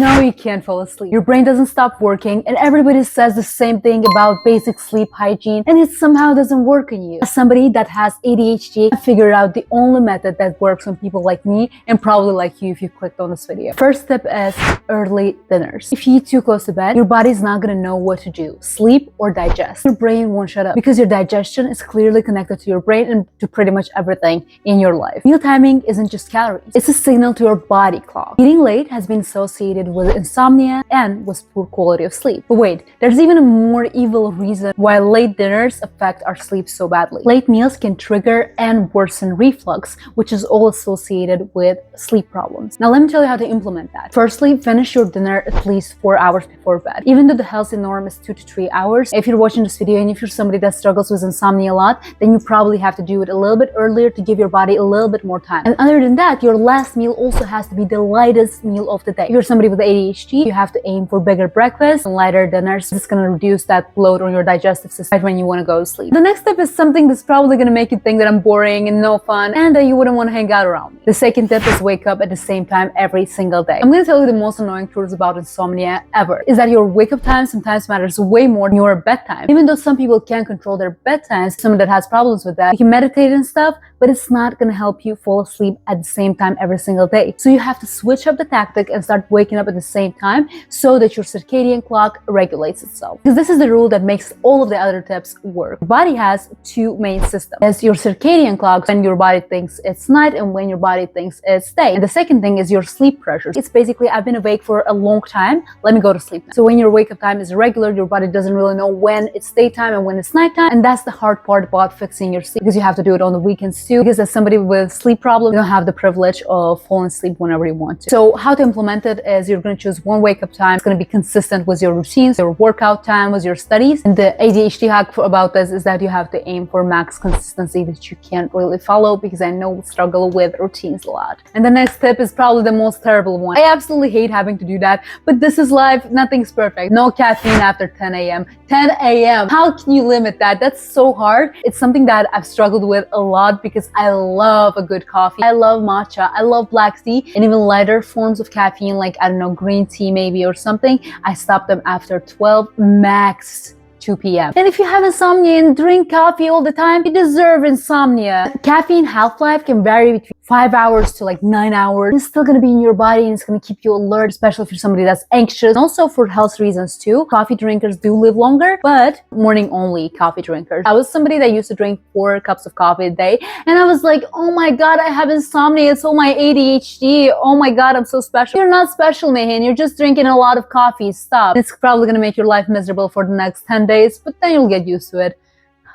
know you can't fall asleep. Your brain doesn't stop working, and everybody says the same thing about basic sleep hygiene, and it somehow doesn't work on you. As somebody that has ADHD, I figured out the only method that works on people like me, and probably like you if you clicked on this video. First step is early dinners. If you eat too close to bed, your body's not gonna know what to do, sleep or digest. Your brain won't shut up because your digestion is clearly connected to your brain and to pretty much everything in your life. Meal timing isn't just calories, it's a signal to your body clock. Eating late has been associated with insomnia and with poor quality of sleep. But wait, there's even a more evil reason why late dinners affect our sleep so badly. Late meals can trigger and worsen reflux, which is all associated with sleep problems. Now let me tell you how to implement that. Firstly, finish your dinner at least 4 hours before bed. Even though the healthy norm is 2 to 3 hours, if you're watching this video and if you're somebody that struggles with insomnia a lot, then you probably have to do it a little bit earlier to give your body a little bit more time. And other than that, your last meal also has to be the lightest meal of the day. If you're somebody with ADHD, you have to aim for bigger breakfast and lighter dinners. It's going to reduce that load on your digestive system right when you want to go to sleep. The next step is something that's probably going to make you think that I'm boring and no fun and that you wouldn't want to hang out around me. The second tip is wake up at the same time every single day. I'm going to tell you the most annoying truths about insomnia ever is that your wake up time sometimes matters way more than your bedtime. Even though some people can't control their bedtimes, someone that has problems with that, you can meditate and stuff, but it's not going to help you fall asleep at the same time every single day. So you have to switch up the tactic and start waking up at the same time so that your circadian clock regulates itself. Because this is the rule that makes all of the other tips work. Your body has two main systems. There's your circadian clock, when your body thinks it's night and when your body thinks it's day. And the second thing is your sleep pressure. It's basically, I've been awake for a long time, let me go to sleep now. So when your wake up time is irregular, your body doesn't really know when it's daytime and when it's nighttime. And that's the hard part about fixing your sleep, because you have to do it on the weekends too. Because as somebody with sleep problems, you don't have the privilege of falling asleep whenever you want to. So how to implement it is you're going to choose one wake up time. It's going to be consistent with your routines, your workout time, with your studies. And the ADHD hack about this is that you have to aim for max consistency that you can't really follow, because I know we struggle with routines a lot. And the next tip is probably the most terrible one. I absolutely hate having to do that, but this is life. Nothing's perfect. No caffeine after 10 a.m. 10 a.m. How can you limit that? That's so hard. It's something that I've struggled with a lot because I love a good coffee. I love matcha. I love black tea, and even lighter forms of caffeine, like, I don't know, green tea maybe or something. I stop them after 12, max 2 p.m. And if you have insomnia and drink coffee all the time, you deserve insomnia. Caffeine half-life can vary between 5 hours to like 9 hours. It's still going to be in your body and it's going to keep you alert, especially if you're somebody that's anxious. And also for health reasons too. Coffee drinkers do live longer, but morning only coffee drinkers. I was somebody that used to drink 4 cups of coffee a day, and I was like, oh my god, I have insomnia. It's all my ADHD. Oh my god, I'm so special. You're not special, Mehan. You're just drinking a lot of coffee. Stop. It's probably going to make your life miserable for the next 10 days, but then you'll get used to it.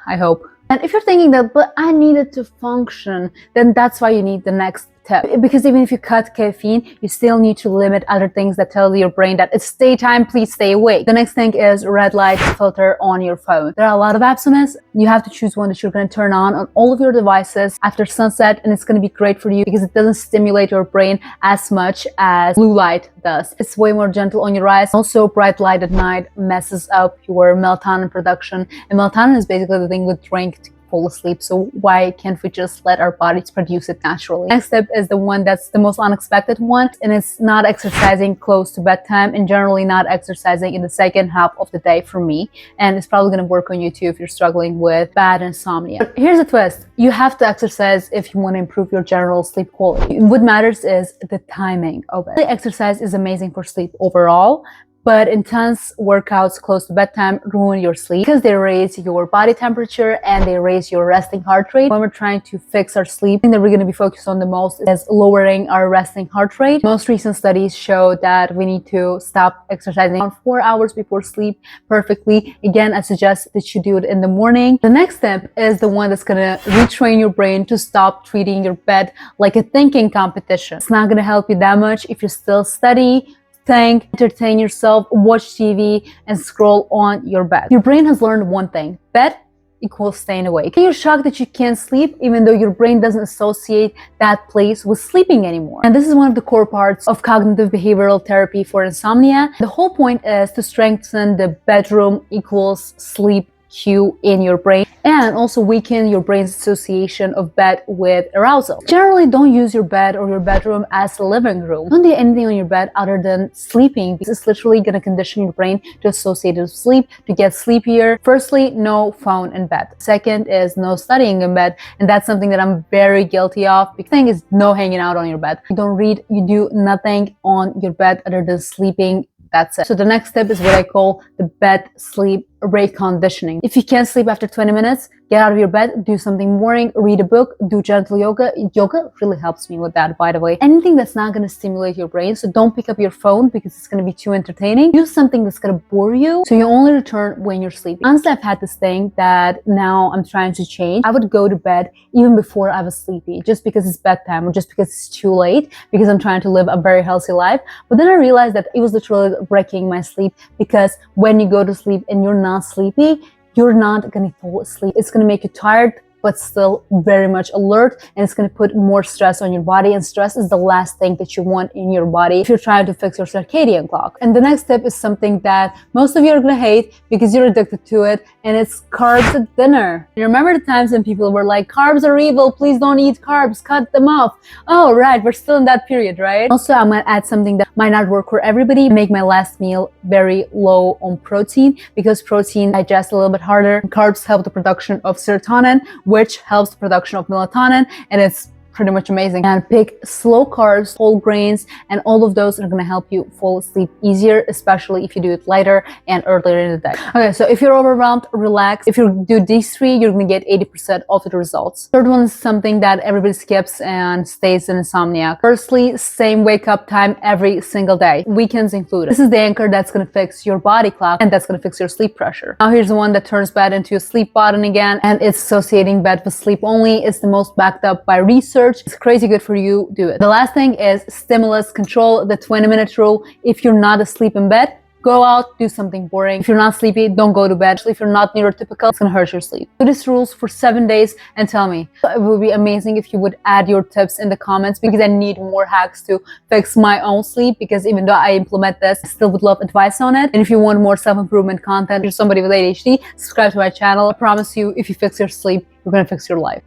I hope. And if you're thinking that, but I need it to function, then that's why you need the next tip. Because even if you cut caffeine, you still need to limit other things that tell your brain that it's daytime, please stay awake. The next thing is red light filter on your phone. There are a lot of apps on this. You have to choose one that you're going to turn on all of your devices after sunset, and it's going to be great for you because it doesn't stimulate your brain as much as blue light does. It's way more gentle on your eyes. Also, bright light at night messes up your melatonin production, and melatonin is basically the thing we drink to fall asleep. So why can't we just let our bodies produce it naturally? Next step is the one that's the most unexpected one, and it's not exercising close to bedtime, and generally not exercising in the second half of the day for me. And it's probably going to work on you too if you're struggling with bad insomnia. But here's a twist. You have to exercise if you want to improve your general sleep quality. What matters is the timing of it. The exercise is amazing for sleep overall, but intense workouts close to bedtime ruin your sleep because they raise your body temperature and they raise your resting heart rate. When we're trying to fix our sleep, the thing that we're going to be focused on the most is lowering our resting heart rate. Most recent studies show that we need to stop exercising around 4 hours before sleep perfectly. Again, I suggest that you do it in the morning. The next step is the one that's going to retrain your brain to stop treating your bed like a thinking competition. It's not going to help you that much if you still study, think, entertain yourself, watch TV, and scroll on your bed. Your brain has learned one thing: bed equals staying awake. And you're shocked that you can't sleep even though your brain doesn't associate that place with sleeping anymore. And this is one of the core parts of cognitive behavioral therapy for insomnia. The whole point is to strengthen the bedroom equals sleep cue in your brain, and also weaken your brain's association of bed with arousal. Generally, don't use your bed or your bedroom as a living room. Don't do anything on your bed other than sleeping, because it's literally going to condition your brain to associate it with sleep, to get sleepier. Firstly, no phone in bed. Second is no studying in bed, and that's something that I'm very guilty of. The thing is no hanging out on your bed. You don't read, you do nothing on your bed other than sleeping. That's it. So the next step is what I call the bed sleep reconditioning. If you can't sleep after 20 minutes, get out of your bed, do something boring, read a book, do gentle yoga. Yoga really helps me with that, by the way. Anything that's not going to stimulate your brain. So don't pick up your phone because it's going to be too entertaining. Do something that's going to bore you, so you only return when you're sleeping. Honestly, I've had this thing that now I'm trying to change. I would go to bed even before I was sleepy, just because it's bedtime or just because it's too late, because I'm trying to live a very healthy life. But then I realized that it was literally wrecking my sleep, because when you go to sleep and you're not sleepy, you're not going to fall asleep. It's going to make you tired, but still very much alert, and it's going to put more stress on your body, and stress is the last thing that you want in your body if you're trying to fix your circadian clock. And the next step is something that most of you are going to hate because you're addicted to it, and it's carbs at dinner. You remember the times when people were like, carbs are evil, please don't eat carbs, cut them off. Oh, right, we're still in that period, right? Also, I'm going to add something that might not work for everybody. Make my last meal very low on protein, because protein digests a little bit harder. Carbs help the production of serotonin, which helps the production of melatonin, and it's pretty much amazing. And pick slow carbs, whole grains, and all of those are going to help you fall asleep easier, especially if you do it lighter and earlier in the day. Okay, so if you're overwhelmed, relax. If you do these three, you're going to get 80% of the results. Third one is something that everybody skips and stays in insomnia. Firstly, same wake up time every single day, weekends included. This is the anchor that's going to fix your body clock, and that's going to fix your sleep pressure. Now here's the one that turns bed into a sleep button again, and it's associating bed with sleep only. It's the most backed up by research. It's crazy good for you. Do it. The last thing is stimulus control, the 20-minute rule. If you're not asleep in bed, go out, do something boring. If you're not sleepy, don't go to bed. If you're not neurotypical, it's gonna hurt your sleep. Do these rules for 7 days and tell me. It would be amazing if you would add your tips in the comments, because I need more hacks to fix my own sleep, because even though I implement this, I still would love advice on it. And if you want more self-improvement content, if you're somebody with ADHD, subscribe to my channel. I promise you, if you fix your sleep, you're gonna fix your life.